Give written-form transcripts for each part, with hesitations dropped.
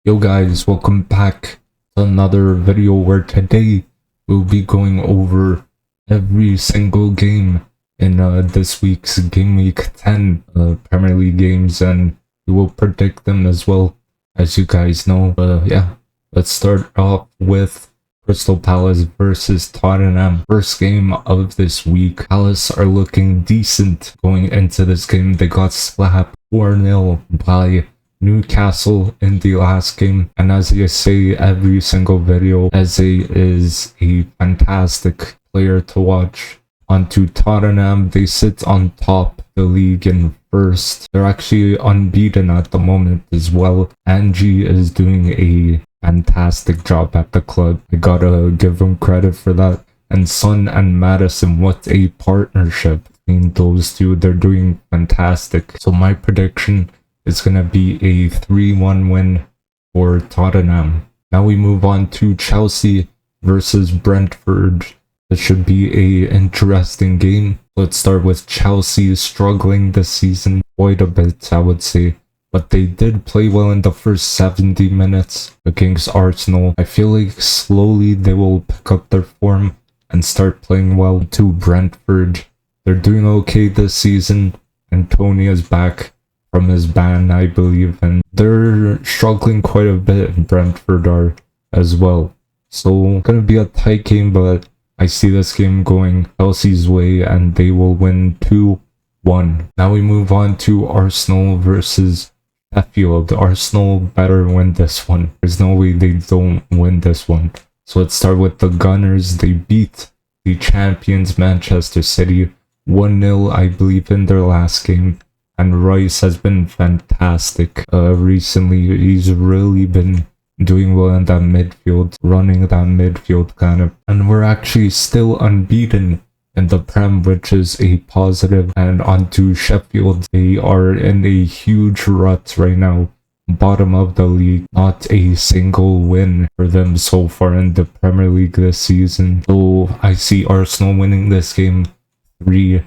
Yo guys, welcome back to another video where today we'll be going over every single game in this week's Game Week 10 Premier League games, and we will predict them as well, as you guys know. Yeah, let's start off with Crystal Palace versus Tottenham. First game of this week. Palace are looking decent going into this game. They got slapped 4-0 by Newcastle in the last game, and as I say every single video, Eze is a fantastic player to watch. On to Tottenham, they sit on top of the league in first. They're actually unbeaten at the moment as well. Angie is doing a fantastic job at the club. I gotta give him credit for that. And Son and Madison, what a partnership between those two. They're doing fantastic. So my prediction, it's going to be a 3-1 win for Tottenham. Now we move on to Chelsea versus Brentford. This should be a interesting game. Let's start with Chelsea struggling this season quite a bit, I would say. But they did play well in the first 70 minutes against Arsenal. I feel like slowly they will pick up their form and start playing well. To Brentford, they're doing okay this season. And Tony is back from his ban, I believe, and they're struggling quite a bit. Brentford are as well. So gonna be a tight game, but I see this game going Chelsea's way and they will win 2-1. Now we move on to Arsenal versus Sheffield. Arsenal better win this one. There's no way they don't win this one. So let's start with the Gunners. They beat the champions Manchester City 1-0, I believe, in their last game. And Rice has been fantastic recently. He's really been doing well in that midfield, running that midfield kind of. And we're actually still unbeaten in the Prem, which is a positive. And onto Sheffield, they are in a huge rut right now. Bottom of the league, not a single win for them so far in the Premier League this season. So I see Arsenal winning this game 3-0.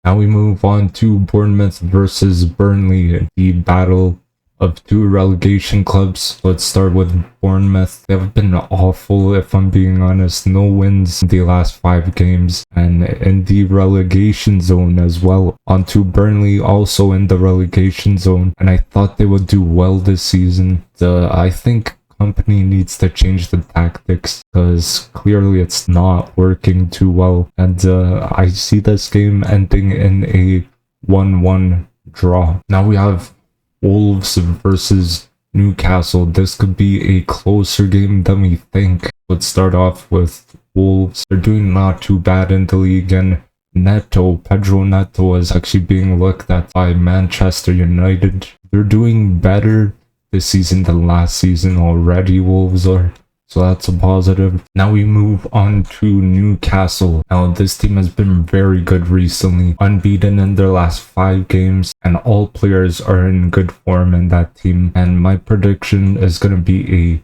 Now we move on to Bournemouth versus Burnley, the battle of two relegation clubs. Let's start with Bournemouth. They have been awful, if I'm being honest. No wins in the last 5 games, and in the relegation zone as well. On to Burnley, also in the relegation zone, and I thought they would do well this season. I think company needs to change the tactics because clearly it's not working too well, and I see this game ending in a 1-1 draw. Now we have Wolves versus Newcastle. This could be a closer game than we think. Let's start off with Wolves. They're doing not too bad in the league, and Pedro Neto is actually being looked at by Manchester United. They're doing better this season than last season already, Wolves are. So that's a positive. Now we move on to Newcastle. Now this team has been very good recently. Unbeaten in their last 5 games. And all players are in good form in that team. And my prediction is going to be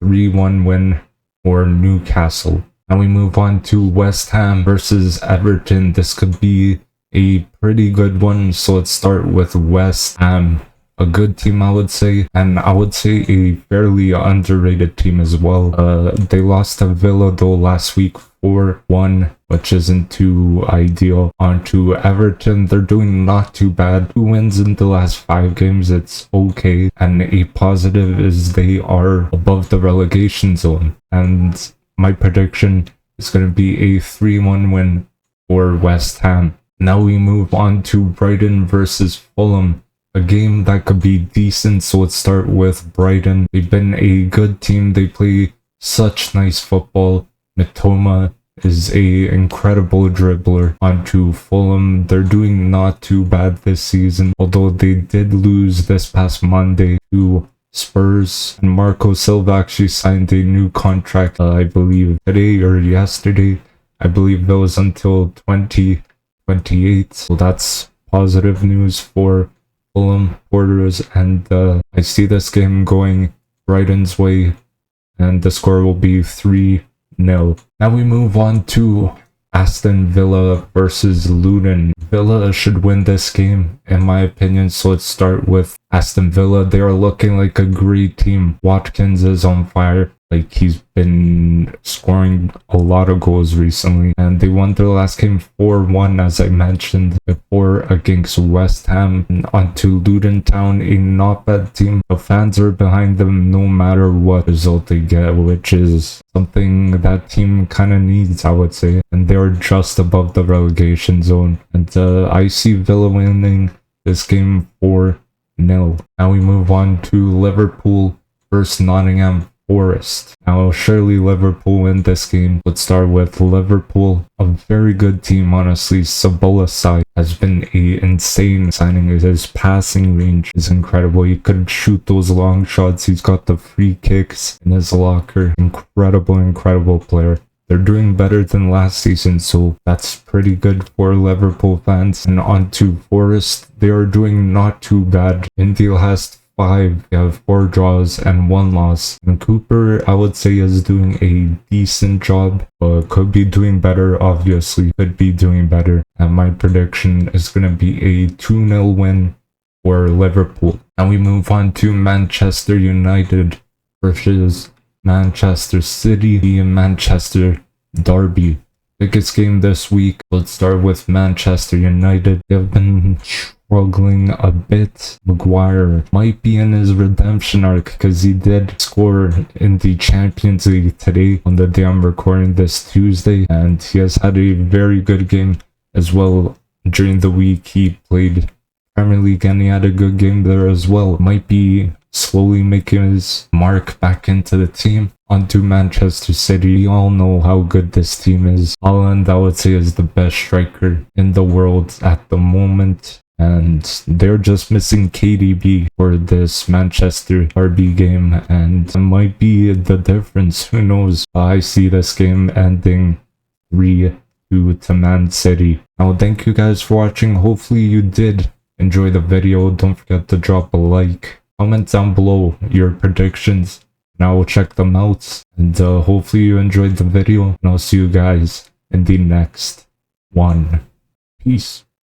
a 3-1 win for Newcastle. Now we move on to West Ham versus Everton. This could be a pretty good one. So let's start with West Ham. A good team, I would say, and I would say a fairly underrated team as well. They lost to Villa though last week 4-1, which isn't too ideal. On to Everton, they're doing not too bad. 2 wins in the last 5 games, it's okay. And a positive is they are above the relegation zone. And my prediction is going to be a 3-1 win for West Ham. Now we move on to Brighton versus Fulham. A game that could be decent, so let's start with Brighton. They've been a good team. They play such nice football. Mitoma is a incredible dribbler. Onto Fulham, they're doing not too bad this season, although they did lose this past Monday to Spurs. And Marco Silva actually signed a new contract, I believe today or yesterday. I believe that was until 2028. So that's positive news for Fulham supporters, and I see this game going Brighton's way, and the score will be 3-0. Now we move on to Aston Villa versus Luton. Villa should win this game, in my opinion, so let's start with Aston Villa. They are looking like a great team. Watkins is on fire. Like, he's been scoring a lot of goals recently, and they won their last game 4-1, as I mentioned before, against West Ham. And onto Luton Town, a not bad team. The fans are behind them no matter what result they get, which is something that team kind of needs, I would say. And they're just above the relegation zone. And I see Villa winning this game 4-0. Now we move on to Liverpool versus Nottingham Forest. Now, surely Liverpool win this game. Let's start with Liverpool, a very good team, honestly. Sabola's side has been a insane signing. His passing range is incredible. He could shoot those long shots. He's got the free kicks in his locker. Incredible player. They're doing better than last season, so that's pretty good for Liverpool fans. And on to Forest, they are doing not too bad. In the last 5, they have 4 draws and 1 loss. And Cooper, I would say, is doing a decent job, but could be doing better, obviously. Could be doing better. And my prediction is going to be a 2-0 win for Liverpool. Now we move on to Manchester United versus Manchester City, the Manchester derby. Biggest game this week. Let's start with Manchester United. They've been struggling a bit. Maguire might be in his redemption arc because he did score in the Champions League today on the day I'm recording this, Tuesday, and he has had a very good game as well. During the week he played Premier League and he had a good game there as well. Might be slowly making his mark back into the team. Onto Manchester City. We all know how good this team is. Haaland, I would say, is the best striker in the world at the moment, and they're just missing KDB for this Manchester derby game, and it might be the difference. Who knows? I see this game ending 3-2 to Man City. Now, thank you guys for watching. Hopefully you did enjoy the video. Don't forget to drop a like. Comment down below your predictions, and I will check them out. And hopefully you enjoyed the video, and I'll see you guys in the next one. Peace.